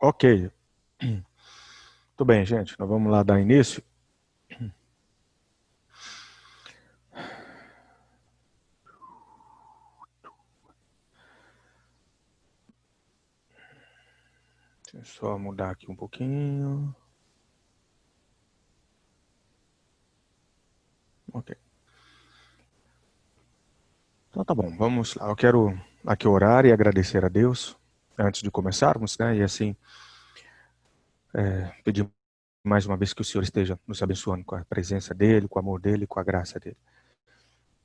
Ok. Tudo bem, gente. Nós vamos lá dar início. Deixa eu só mudar aqui um pouquinho. Ok. Então tá bom, vamos lá. Eu quero aqui orar e agradecer a Deus antes de começarmos, né? E assim, pedir mais uma vez que o Senhor esteja nos abençoando com a presença dEle, com o amor dEle, com a graça dEle.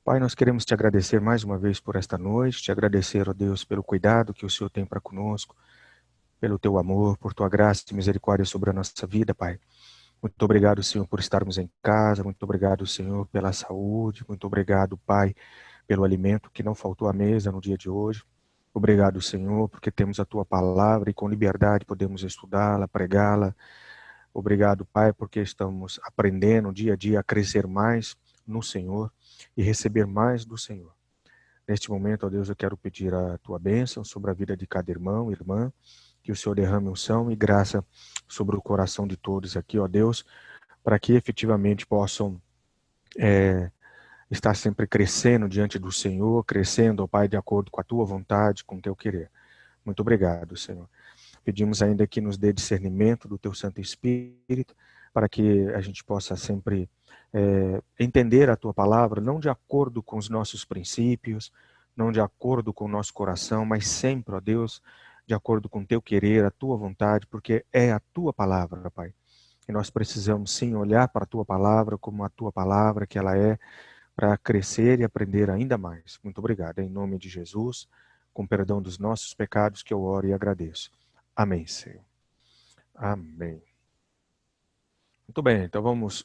Pai, nós queremos te agradecer mais uma vez por esta noite, te agradecer, ó Deus, pelo cuidado que o Senhor tem para conosco, pelo teu amor, por tua graça e misericórdia sobre a nossa vida, Pai. Muito obrigado, Senhor, por estarmos em casa. Muito obrigado, Senhor, pela saúde. Muito obrigado, Pai, pelo alimento que não faltou à mesa no dia de hoje. Obrigado, Senhor, porque temos a tua palavra e com liberdade podemos estudá-la, pregá-la. Obrigado, Pai, porque estamos aprendendo dia a dia a crescer mais no Senhor e receber mais do Senhor. Neste momento, ó Deus, eu quero pedir a tua bênção sobre a vida de cada irmão e irmã, que o Senhor derrame unção e graça sobre o coração de todos aqui, ó Deus, para que efetivamente possam estar sempre crescendo diante do Senhor, crescendo, ó Pai, de acordo com a tua vontade, com o teu querer. Muito obrigado, Senhor. Pedimos ainda que nos dê discernimento do teu Santo Espírito, para que a gente possa sempre entender a tua palavra, não de acordo com os nossos princípios, não de acordo com o nosso coração, mas sempre, ó Deus, de acordo com o teu querer, a tua vontade, porque é a tua palavra, Pai. E nós precisamos sim olhar para a tua palavra como a tua palavra que ela é, para crescer e aprender ainda mais. Muito obrigado. Em nome de Jesus, com perdão dos nossos pecados que eu oro e agradeço. Amém, Senhor. Amém. Muito bem, então vamos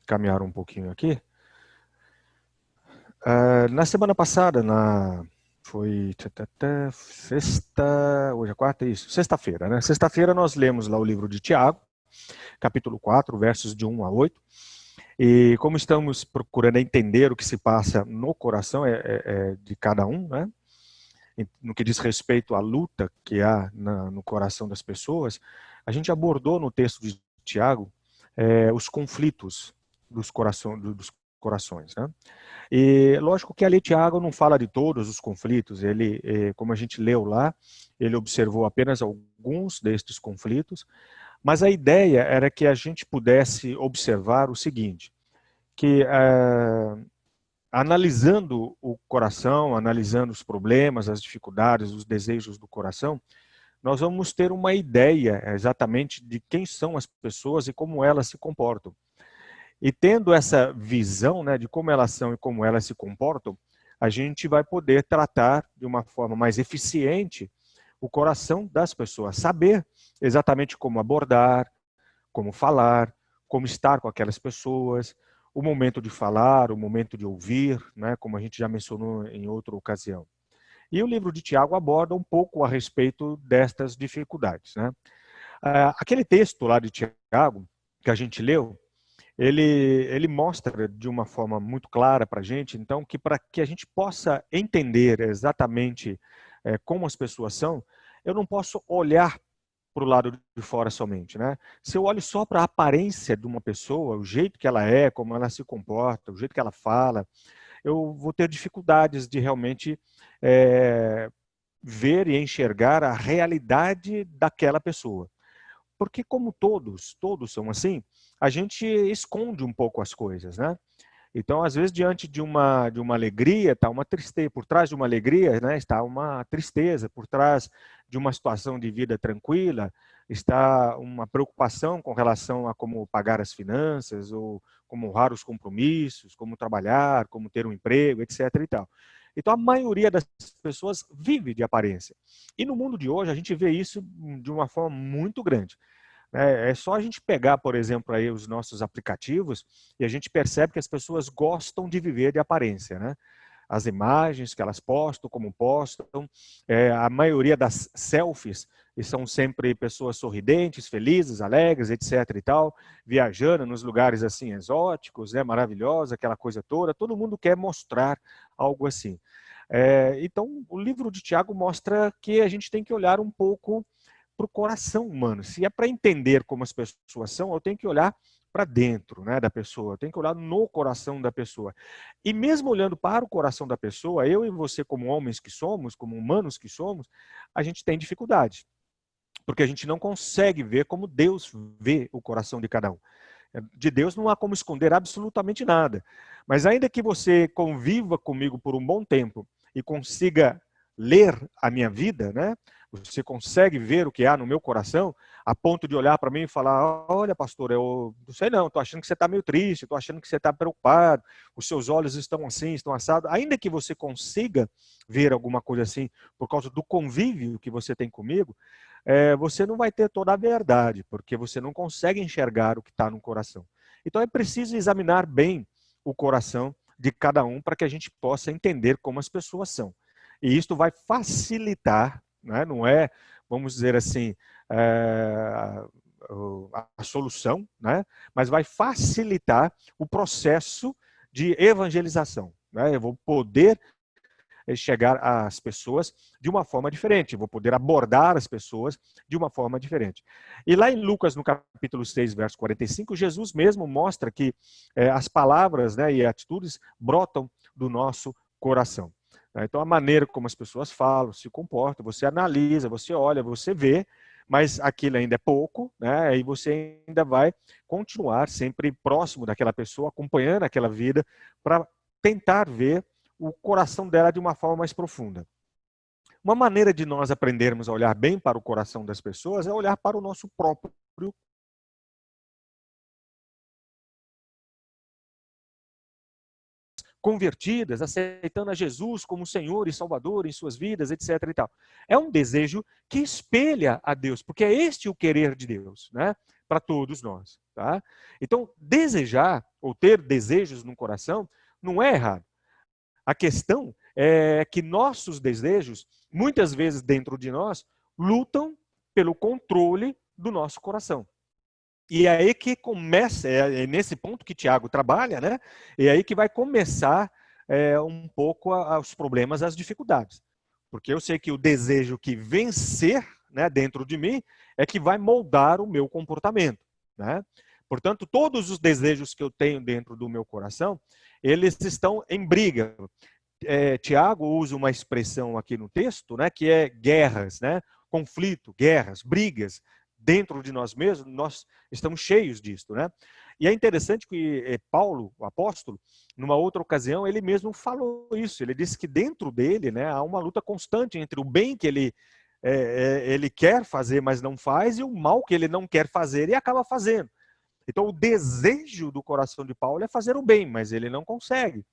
caminhar um pouquinho aqui. Na semana passada, foi sexta, hoje é quarta, isso, sexta-feira, né? Sexta-feira nós lemos lá o livro de Tiago, capítulo 4, versos de 1 a 8. E como estamos procurando entender o que se passa no coração de cada um, né? No que diz respeito à luta que há no coração das pessoas, a gente abordou no texto de Tiago os conflitos dos corações, né? E lógico que ali Tiago não fala de todos os conflitos, ele, como a gente leu lá, ele observou apenas alguns destes conflitos, mas a ideia era que a gente pudesse observar o seguinte, que analisando o coração, analisando os problemas, as dificuldades, os desejos do coração, nós vamos ter uma ideia exatamente de quem são as pessoas e como elas se comportam. E tendo essa visão, né, de como elas são e como elas se comportam, a gente vai poder tratar de uma forma mais eficiente o coração das pessoas, saber exatamente como abordar, como falar, como estar com aquelas pessoas, o momento de falar, o momento de ouvir, né, como a gente já mencionou em outra ocasião. E o livro de Tiago aborda um pouco a respeito destas dificuldades, né? Aquele texto lá de Tiago, que a gente leu, ele mostra de uma forma muito clara para a gente, então, que para que a gente possa entender exatamente como as pessoas são, eu não posso olhar para o lado de fora somente, né? Se eu olho só para a aparência de uma pessoa, o jeito que ela é, como ela se comporta, o jeito que ela fala, eu vou ter dificuldades de realmente é, ver e enxergar a realidade daquela pessoa. Porque como todos são assim, a gente esconde um pouco as coisas, né? Então, às vezes, diante de uma alegria, está uma tristeza. Por trás de uma alegria, né, está uma tristeza. Por trás de uma situação de vida tranquila, está uma preocupação com relação a como pagar as finanças, ou como honrar os compromissos, como trabalhar, como ter um emprego, etc. e tal. Então, a maioria das pessoas vive de aparência. E no mundo de hoje, a gente vê isso de uma forma muito grande. É só a gente pegar, por exemplo, aí os nossos aplicativos e a gente percebe que as pessoas gostam de viver de aparência, né? As imagens que elas postam, como postam, a maioria das selfies e são sempre pessoas sorridentes, felizes, alegres, etc. e tal, viajando nos lugares assim exóticos, né, maravilhosos, aquela coisa toda. Todo mundo quer mostrar algo assim. Então, o livro de Tiago mostra que a gente tem que olhar um pouco para o coração humano. Se é para entender como as pessoas são, eu tenho que olhar para dentro, né, da pessoa, eu tenho que olhar no coração da pessoa. E mesmo olhando para o coração da pessoa, eu e você, como homens que somos, como humanos que somos, a gente tem dificuldade. Porque a gente não consegue ver como Deus vê o coração de cada um. De Deus não há como esconder absolutamente nada. Mas ainda que você conviva comigo por um bom tempo e consiga ler a minha vida, né? Você consegue ver o que há no meu coração, a ponto de olhar para mim e falar: olha, pastor, eu não sei não, estou achando que você está meio triste, estou achando que você está preocupado, os seus olhos estão assim, estão assados. Ainda que você consiga ver alguma coisa assim, por causa do convívio que você tem comigo, você não vai ter toda a verdade, porque você não consegue enxergar o que está no coração. Então é preciso examinar bem o coração de cada um para que a gente possa entender como as pessoas são. E isto vai facilitar, né? Não é, vamos dizer assim, a solução, né? Mas vai facilitar o processo de evangelização. Né? Eu vou poder chegar às pessoas de uma forma diferente, vou poder abordar as pessoas de uma forma diferente. E lá em Lucas, no capítulo 6, verso 45, Jesus mesmo mostra que as palavras, né, e atitudes brotam do nosso coração. Então, a maneira como as pessoas falam, se comportam, você analisa, você olha, você vê, mas aquilo ainda é pouco, né? E você ainda vai continuar sempre próximo daquela pessoa, acompanhando aquela vida, para tentar ver o coração dela de uma forma mais profunda. Uma maneira de nós aprendermos a olhar bem para o coração das pessoas é olhar para o nosso próprio convertidas, aceitando a Jesus como Senhor e Salvador em suas vidas, etc. e tal. É um desejo que espelha a Deus, porque é este o querer de Deus, né? Para todos nós. Tá? Então, desejar ou ter desejos no coração não é errado. A questão é que nossos desejos, muitas vezes dentro de nós, lutam pelo controle do nosso coração. E é aí que começa, é nesse ponto que Tiago trabalha, né? E é aí que vai começar um pouco os problemas, as dificuldades. Porque eu sei que o desejo que vencer, né, dentro de mim é que vai moldar o meu comportamento, né? Portanto, todos os desejos que eu tenho dentro do meu coração, eles estão em briga. Tiago usa uma expressão aqui no texto, né, que é guerras, né? Conflito, guerras, brigas. Dentro de nós mesmos, nós estamos cheios disso, né? E é interessante que Paulo, o apóstolo, numa outra ocasião, ele mesmo falou isso. Ele disse que dentro dele, né, há uma luta constante entre o bem que ele quer fazer, mas não faz, e o mal que ele não quer fazer e acaba fazendo. Então, o desejo do coração de Paulo é fazer o bem, mas ele não consegue.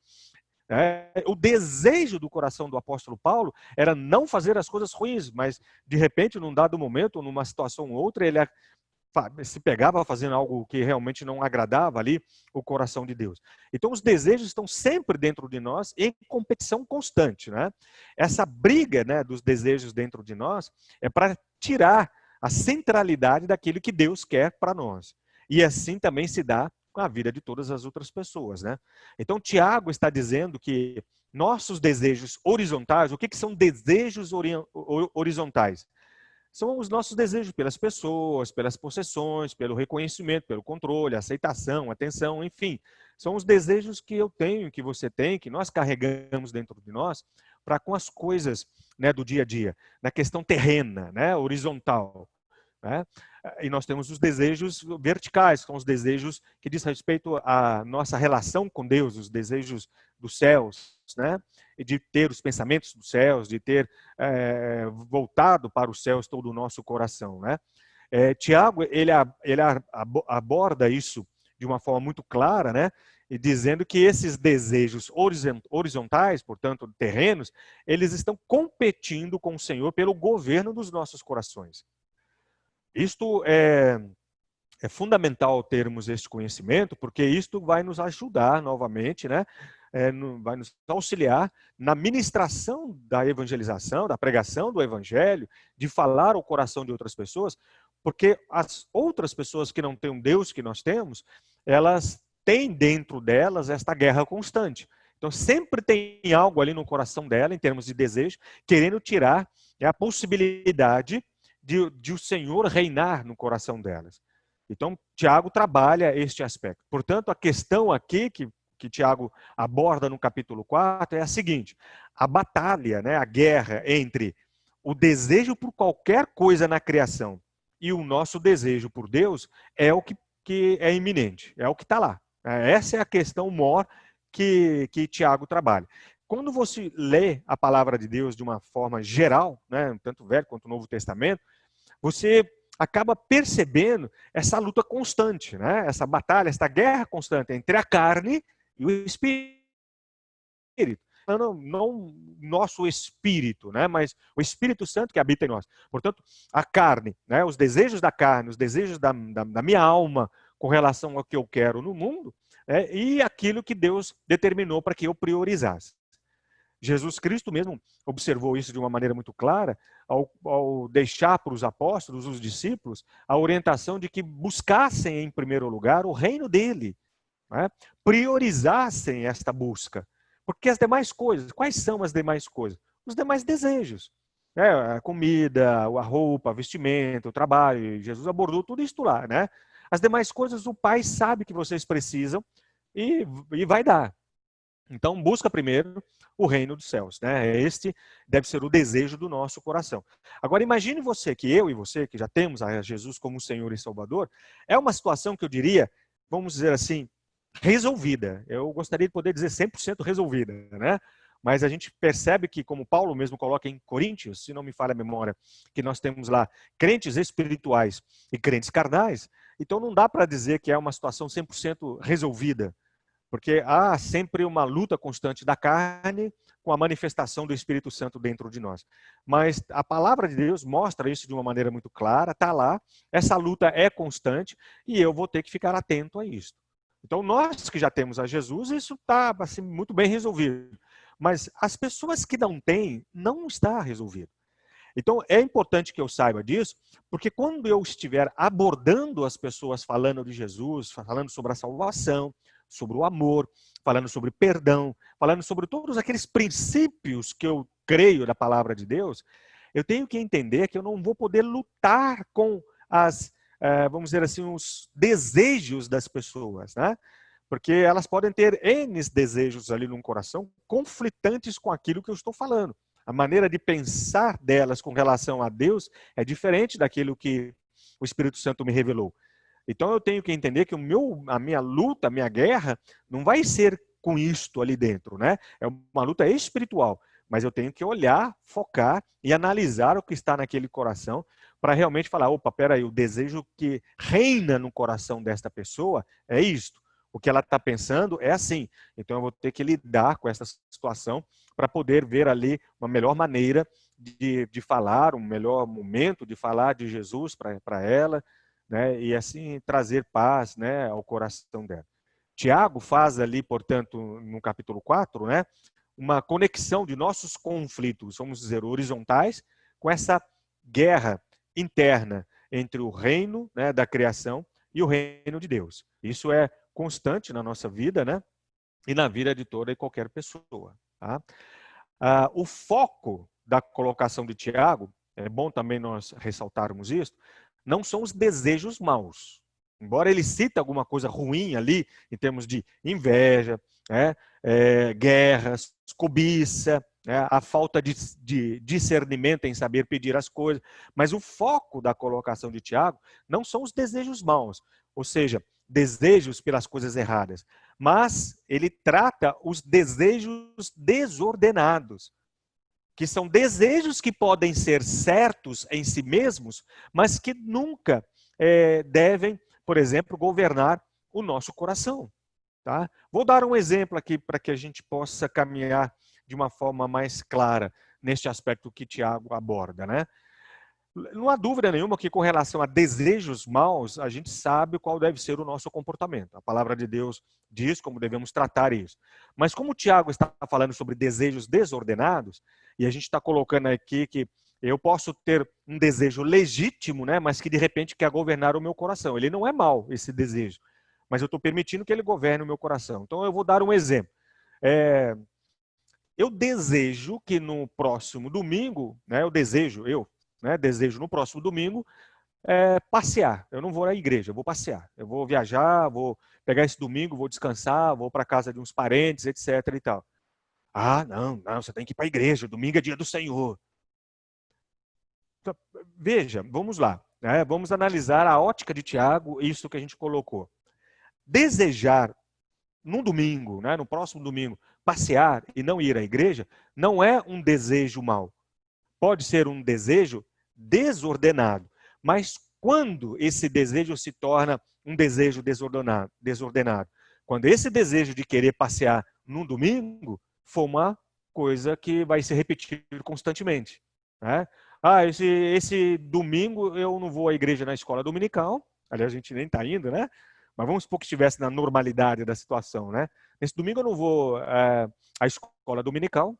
O desejo do coração do apóstolo Paulo era não fazer as coisas ruins, mas de repente, num dado momento, numa situação ou outra, ele se pegava fazendo algo que realmente não agradava ali o coração de Deus. Então, os desejos estão sempre dentro de nós em competição constante, né? Essa briga, né, dos desejos dentro de nós é para tirar a centralidade daquilo que Deus quer para nós. E assim também se dá com a vida de todas as outras pessoas, né? Então, Tiago está dizendo que nossos desejos horizontais, o que são desejos horizontais? São os nossos desejos pelas pessoas, pelas possessões, pelo reconhecimento, pelo controle, aceitação, atenção, enfim. São os desejos que eu tenho, que você tem, que nós carregamos dentro de nós, para com as coisas, né, do dia a dia, na questão terrena, né, horizontal. Né? E nós temos os desejos verticais, que são os desejos que diz respeito à nossa relação com Deus, os desejos dos céus, né? E de ter os pensamentos dos céus, de ter voltado para os céus todo o nosso coração. Né? Tiago, ele aborda isso de uma forma muito clara, né? E dizendo que esses desejos horizontais, portanto, terrenos, eles estão competindo com o Senhor pelo governo dos nossos corações. Isto é fundamental termos este conhecimento, porque isto vai nos ajudar novamente, né? Vai nos auxiliar na ministração da evangelização, da pregação do evangelho, de falar o coração de outras pessoas, porque as outras pessoas que não têm um Deus que nós temos, elas têm dentro delas esta guerra constante. Então sempre tem algo ali no coração dela, em termos de desejo, querendo tirar a possibilidade de o Senhor reinar no coração delas. Então, Tiago trabalha este aspecto. Portanto, a questão aqui que Tiago aborda no capítulo 4 é a seguinte: a batalha, né, a guerra entre o desejo por qualquer coisa na criação e o nosso desejo por Deus é o que é iminente, é o que está lá. Essa é a questão maior que Tiago trabalha. Quando você lê a palavra de Deus de uma forma geral, né, tanto o Velho quanto o Novo Testamento, você acaba percebendo essa luta constante, né, essa batalha, essa guerra constante entre a carne e o espírito. Não nosso espírito, né, mas o Espírito Santo que habita em nós. Portanto, a carne, né, os desejos da carne, os desejos da minha alma com relação ao que eu quero no mundo, né, e aquilo que Deus determinou para que eu priorizasse. Jesus Cristo mesmo observou isso de uma maneira muito clara ao deixar para os apóstolos, os discípulos, a orientação de que buscassem em primeiro lugar o reino dele, né, priorizassem esta busca. Porque as demais coisas, quais são as demais coisas? Os demais desejos. A comida, a roupa, a vestimenta, o trabalho. Jesus abordou tudo isso lá, né? As demais coisas o Pai sabe que vocês precisam e vai dar. Então, busca primeiro o reino dos céus, né? Este deve ser o desejo do nosso coração. Agora, imagine você, que eu e você, que já temos a Jesus como Senhor e Salvador, é uma situação que eu diria, vamos dizer assim, resolvida. Eu gostaria de poder dizer 100% resolvida, né? Mas a gente percebe que, como Paulo mesmo coloca em Coríntios, se não me falha a memória, que nós temos lá crentes espirituais e crentes carnais, então não dá para dizer que é uma situação 100% resolvida, porque há sempre uma luta constante da carne com a manifestação do Espírito Santo dentro de nós. Mas a palavra de Deus mostra isso de uma maneira muito clara, está lá, essa luta é constante e eu vou ter que ficar atento a isso. Então, nós que já temos a Jesus, isso está assim, muito bem resolvido. Mas as pessoas que não têm, não está resolvido. Então, é importante que eu saiba disso, porque quando eu estiver abordando as pessoas falando de Jesus, falando sobre a salvação, sobre o amor, falando sobre perdão, falando sobre todos aqueles princípios que eu creio da palavra de Deus, eu tenho que entender que eu não vou poder lutar com vamos dizer assim, os desejos das pessoas, né? Porque elas podem ter N desejos ali no coração, conflitantes com aquilo que eu estou falando. A maneira de pensar delas com relação a Deus é diferente daquilo que o Espírito Santo me revelou. Então eu tenho que entender que a minha luta, a minha guerra, não vai ser com isto ali dentro, né? É uma luta espiritual, mas eu tenho que olhar, focar e analisar o que está naquele coração para realmente falar, opa, peraí, o desejo que reina no coração desta pessoa é isto. O que ela está pensando é assim. Então eu vou ter que lidar com essa situação para poder ver ali uma melhor maneira de falar, um melhor momento de falar de Jesus para ela, né, e assim trazer paz, né, ao coração dela. Tiago faz ali, portanto, no capítulo 4, né, uma conexão de nossos conflitos, vamos dizer, horizontais, com essa guerra interna entre o reino, né, da criação e o reino de Deus. Isso é constante na nossa vida, né, e na vida de toda e qualquer pessoa. Tá? O foco da colocação de Tiago, é bom também nós ressaltarmos isso, não são os desejos maus. Embora ele cite alguma coisa ruim ali, em termos de inveja, né, guerras, cobiça, né, a falta de discernimento em saber pedir as coisas, mas o foco da colocação de Tiago não são os desejos maus, ou seja, desejos pelas coisas erradas, mas ele trata os desejos desordenados, que são desejos que podem ser certos em si mesmos, mas que nunca devem, por exemplo, governar o nosso coração. Tá? Vou dar um exemplo aqui para que a gente possa caminhar de uma forma mais clara neste aspecto que Tiago aborda, né? Não há dúvida nenhuma que com relação a desejos maus, a gente sabe qual deve ser o nosso comportamento. A palavra de Deus diz como devemos tratar isso. Mas como o Tiago está falando sobre desejos desordenados, e a gente está colocando aqui que eu posso ter um desejo legítimo, né, mas que de repente quer governar o meu coração. Ele não é mau, esse desejo, mas eu estou permitindo que ele governe o meu coração. Então eu vou dar um exemplo. Eu desejo que no próximo domingo, né, eu né, desejo no próximo domingo passear. Eu não vou à igreja, eu vou passear. Eu vou viajar, vou pegar esse domingo, vou descansar, vou para casa de uns parentes, etc. e tal. Ah, não, você tem que ir para a igreja, domingo é dia do Senhor. Então, veja, vamos lá, né? Vamos analisar a ótica de Tiago, isso que a gente colocou. Desejar num domingo, né, no próximo domingo, passear e não ir à igreja, não é um desejo mau. Pode ser um desejo desordenado, mas quando esse desejo se torna um desejo desordenado, quando esse desejo de querer passear num domingo for uma coisa que vai se repetir constantemente, né? Ah, esse domingo eu não vou à igreja na escola dominical, aliás, a gente nem está indo, né? Mas vamos supor que estivesse na normalidade da situação, né? Nesse domingo eu não vou à escola dominical,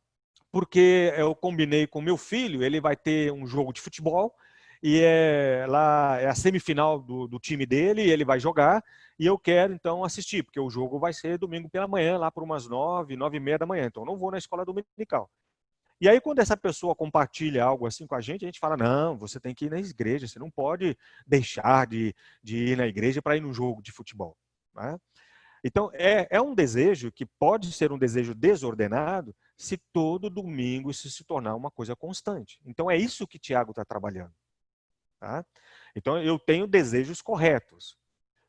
porque eu combinei com meu filho, ele vai ter um jogo de futebol, e lá é a semifinal do time dele, e ele vai jogar, e eu quero então assistir, porque o jogo vai ser domingo pela manhã, lá por umas 9h30 da manhã, então eu não vou na escola dominical. E aí, quando essa pessoa compartilha algo assim com a gente fala, não, você tem que ir na igreja, você não pode deixar de ir na igreja para ir num jogo de futebol, né? Então, é um desejo que pode ser um desejo desordenado se todo domingo isso se tornar uma coisa constante. Então, é isso que Tiago está trabalhando. Tá? Então, eu tenho desejos corretos,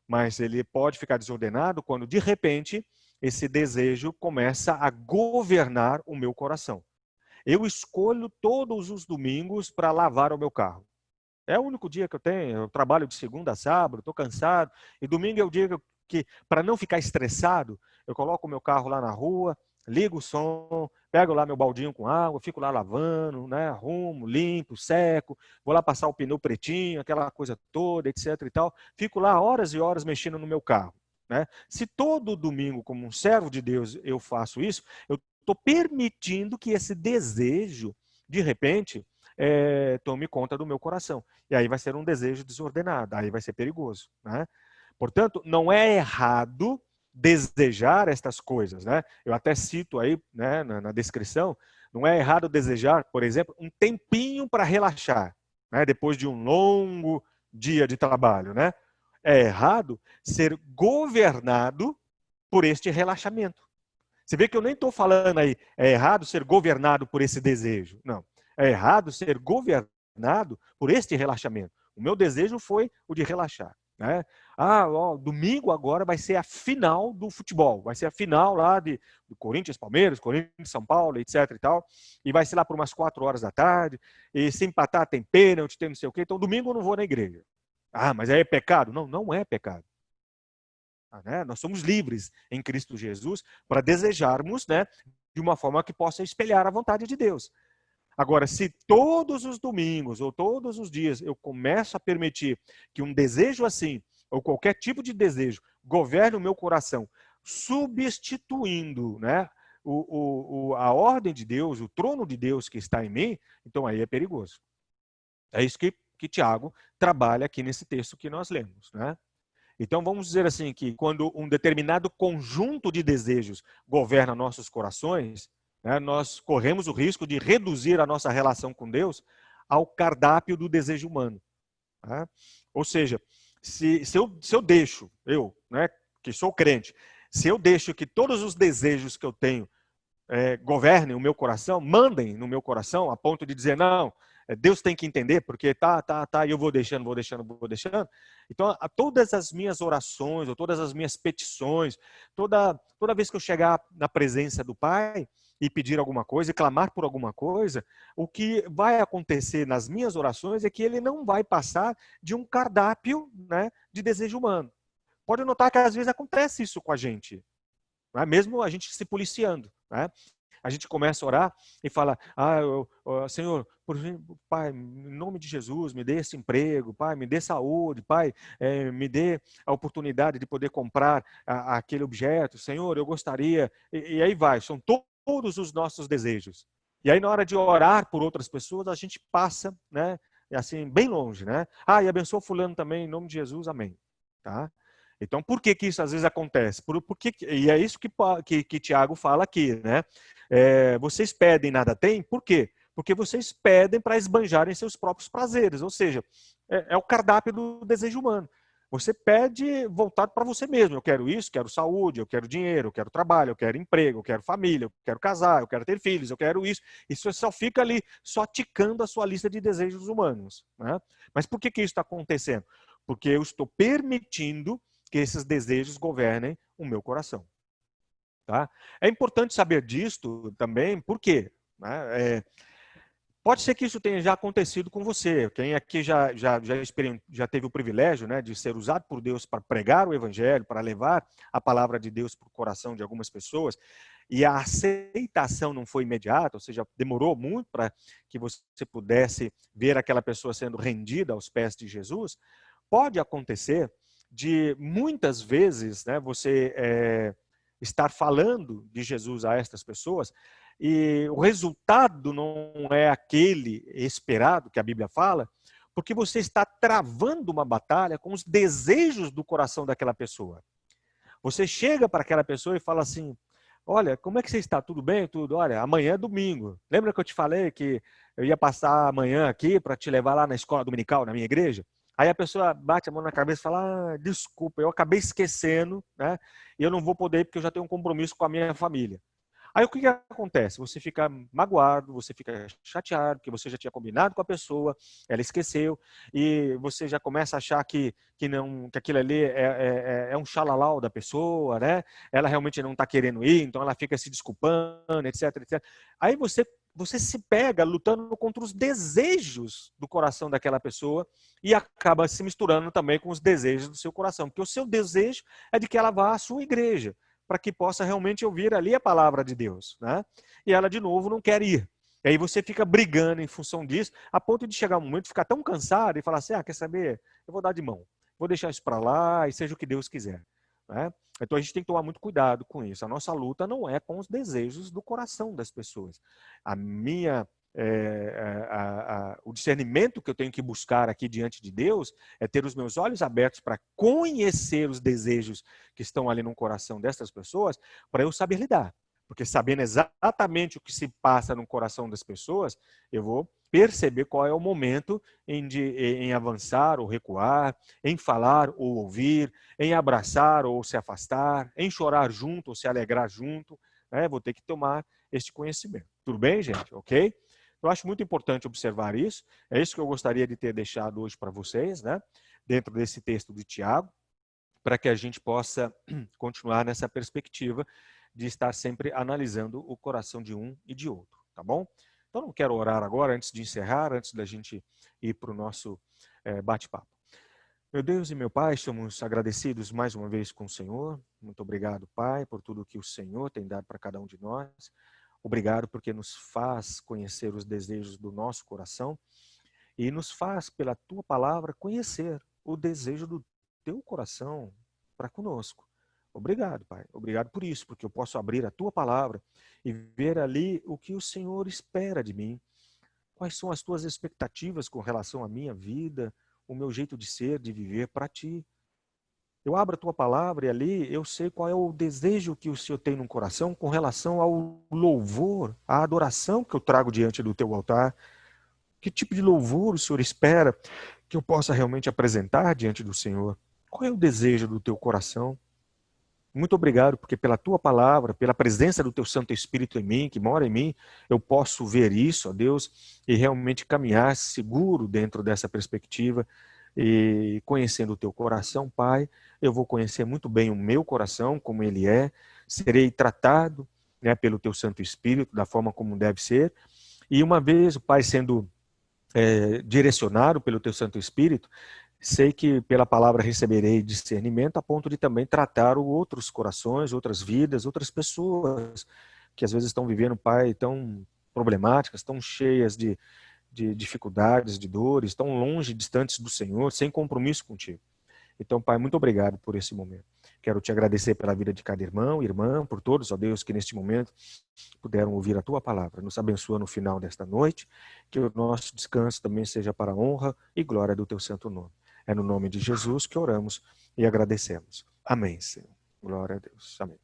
mas ele pode ficar desordenado quando, de repente, esse desejo começa a governar o meu coração. Eu escolho todos os domingos para lavar o meu carro. É o único dia que eu tenho, eu trabalho de segunda a sábado, estou cansado, e domingo é o dia que para não ficar estressado, eu coloco o meu carro lá na rua, ligo o som, pego lá meu baldinho com água, fico lá lavando, né, arrumo, limpo, seco, vou lá passar o pneu pretinho, aquela coisa toda, etc e tal, fico lá horas e horas mexendo no meu carro, né? Se todo domingo, como um servo de Deus, eu faço isso, eu estou permitindo que esse desejo, de repente, tome conta do meu coração. E aí vai ser um desejo desordenado, aí vai ser perigoso, né? Portanto, não é errado desejar estas coisas, né? Eu até cito aí, né, na descrição, não é errado desejar, por exemplo, um tempinho para relaxar, né, depois de um longo dia de trabalho, né? É errado ser governado por este relaxamento. Você vê que eu nem estou falando aí, é errado ser governado por esse desejo. Não. É errado ser governado por este relaxamento. O meu desejo foi o de relaxar, né? Domingo agora vai ser a final do futebol. Vai ser a final lá do Corinthians, Palmeiras, Corinthians, São Paulo, etc e tal. E vai ser lá por umas 4 horas da tarde. E se empatar tem pênalti, tem não sei o quê. Então domingo eu não vou na igreja. Ah, mas aí é pecado? Não, não é pecado. Né? Nós somos livres em Cristo Jesus para desejarmos, né, de uma forma que possa espelhar a vontade de Deus. Agora, se todos os domingos ou todos os dias eu começo a permitir que um desejo assim, ou qualquer tipo de desejo, governe o meu coração, substituindo, né, a ordem de Deus, o trono de Deus que está em mim, então aí é perigoso. É isso que Tiago trabalha aqui nesse texto que nós lemos, né? Então, vamos dizer assim, que quando um determinado conjunto de desejos governa nossos corações, né, nós corremos o risco de reduzir a nossa relação com Deus ao cardápio do desejo humano. Tá? Ou seja, se eu deixo, né, que sou crente, se eu deixo que todos os desejos que eu tenho governem o meu coração, mandem no meu coração, a ponto de dizer, não, Deus tem que entender, porque e eu vou deixando. Então, todas as minhas orações, ou todas as minhas petições, toda vez que eu chegar na presença do Pai e pedir alguma coisa, e clamar por alguma coisa, o que vai acontecer nas minhas orações é que ele não vai passar de um cardápio, né, de desejo humano. Pode notar que às vezes acontece isso com a gente, né? Mesmo a gente se policiando, né? A gente começa a orar e fala, Senhor, Pai, em nome de Jesus, me dê esse emprego, Pai, me dê saúde, Pai, me dê a oportunidade de poder comprar aquele objeto, Senhor, eu gostaria, e aí vai, são todos os nossos desejos. E aí na hora de orar por outras pessoas, a gente passa, né, assim, bem longe, né? E abençoa fulano também, em nome de Jesus, amém. Tá? Então, por que isso às vezes acontece? E é isso que Tiago fala aqui, né? Vocês pedem, nada tem, por quê? Porque vocês pedem para esbanjarem seus próprios prazeres, ou seja, é o cardápio do desejo humano. Você pede voltado para você mesmo. Eu quero isso, quero saúde, eu quero dinheiro, eu quero trabalho, eu quero emprego, eu quero família, eu quero casar, eu quero ter filhos, eu quero isso. Isso só fica ali, só ticando a sua lista de desejos humanos, né? Mas por que isso está acontecendo? Porque eu estou permitindo que esses desejos governem o meu coração. Tá? É importante saber disto também, por quê? Né? Pode ser que isso tenha já acontecido com você. Quem aqui já teve o privilégio, né, de ser usado por Deus para pregar o evangelho, para levar a palavra de Deus para o coração de algumas pessoas, e a aceitação não foi imediata, ou seja, demorou muito para que você pudesse ver aquela pessoa sendo rendida aos pés de Jesus, pode acontecer de muitas vezes, né, você estar falando de Jesus a estas pessoas e o resultado não é aquele esperado que a Bíblia fala, porque você está travando uma batalha com os desejos do coração daquela pessoa. Você chega para aquela pessoa e fala assim: olha, como é que você está? Tudo bem? Tudo? Olha, amanhã é domingo. Lembra que eu te falei que eu ia passar amanhã aqui para te levar lá na escola dominical, na minha igreja? Aí a pessoa bate a mão na cabeça e fala: desculpa, eu acabei esquecendo, né? E eu não vou poder ir porque eu já tenho um compromisso com a minha família. Aí o que acontece? Você fica magoado, você fica chateado, porque você já tinha combinado com a pessoa, ela esqueceu, e você já começa a achar que aquilo ali é um xalalau da pessoa, né? Ela realmente não está querendo ir, então ela fica se desculpando, etc, etc. Aí você se pega lutando contra os desejos do coração daquela pessoa e acaba se misturando também com os desejos do seu coração, porque o seu desejo é de que ela vá à sua igreja, para que possa realmente ouvir ali a palavra de Deus, né? E ela, de novo, não quer ir. E aí você fica brigando em função disso, a ponto de chegar um momento, ficar tão cansado e falar assim: quer saber? Eu vou dar de mão. Vou deixar isso para lá e seja o que Deus quiser. Né? Então a gente tem que tomar muito cuidado com isso. A nossa luta não é com os desejos do coração das pessoas. A minha o discernimento que eu tenho que buscar aqui diante de Deus é ter os meus olhos abertos para conhecer os desejos que estão ali no coração dessas pessoas, para eu saber lidar. Porque sabendo exatamente o que se passa no coração das pessoas, eu vou perceber qual é o momento em avançar ou recuar, em falar ou ouvir, em abraçar ou se afastar, em chorar junto ou se alegrar junto. Né? Vou ter que tomar este conhecimento. Tudo bem, gente? Ok? Eu acho muito importante observar isso. É isso que eu gostaria de ter deixado hoje para vocês, né? Dentro desse texto de Tiago, para que a gente possa continuar nessa perspectiva de estar sempre analisando o coração de um e de outro, tá bom? Então, não quero orar agora, antes de encerrar, antes da gente ir para o nosso bate-papo. Meu Deus e meu Pai, somos agradecidos mais uma vez com o Senhor. Muito obrigado, Pai, por tudo que o Senhor tem dado para cada um de nós. Obrigado porque nos faz conhecer os desejos do nosso coração e nos faz, pela Tua palavra, conhecer o desejo do Teu coração para conosco. Obrigado, Pai. Obrigado por isso, porque eu posso abrir a Tua palavra e ver ali o que o Senhor espera de mim. Quais são as Tuas expectativas com relação à minha vida, o meu jeito de ser, de viver para Ti. Eu abro a Tua palavra e ali eu sei qual é o desejo que o Senhor tem no coração com relação ao louvor, à adoração que eu trago diante do Teu altar. Que tipo de louvor o Senhor espera que eu possa realmente apresentar diante do Senhor? Qual é o desejo do Teu coração? Muito obrigado, porque pela Tua palavra, pela presença do Teu Santo Espírito em mim, que mora em mim, eu posso ver isso, ó Deus, e realmente caminhar seguro dentro dessa perspectiva. E conhecendo o Teu coração, Pai, eu vou conhecer muito bem o meu coração, como ele é, serei tratado, né, pelo Teu Santo Espírito, da forma como deve ser. E uma vez, Pai, sendo direcionado pelo Teu Santo Espírito, sei que pela palavra receberei discernimento a ponto de também tratar outros corações, outras vidas, outras pessoas que às vezes estão vivendo, Pai, tão problemáticas, tão cheias de dificuldades, de dores, tão longe, distantes do Senhor, sem compromisso contigo. Então, Pai, muito obrigado por esse momento. Quero te agradecer pela vida de cada irmão, irmã, por todos, ó Deus, que neste momento puderam ouvir a Tua palavra. Nos abençoa no final desta noite, que o nosso descanso também seja para a honra e glória do Teu santo nome. É no nome de Jesus que oramos e agradecemos. Amém, Senhor. Glória a Deus. Amém.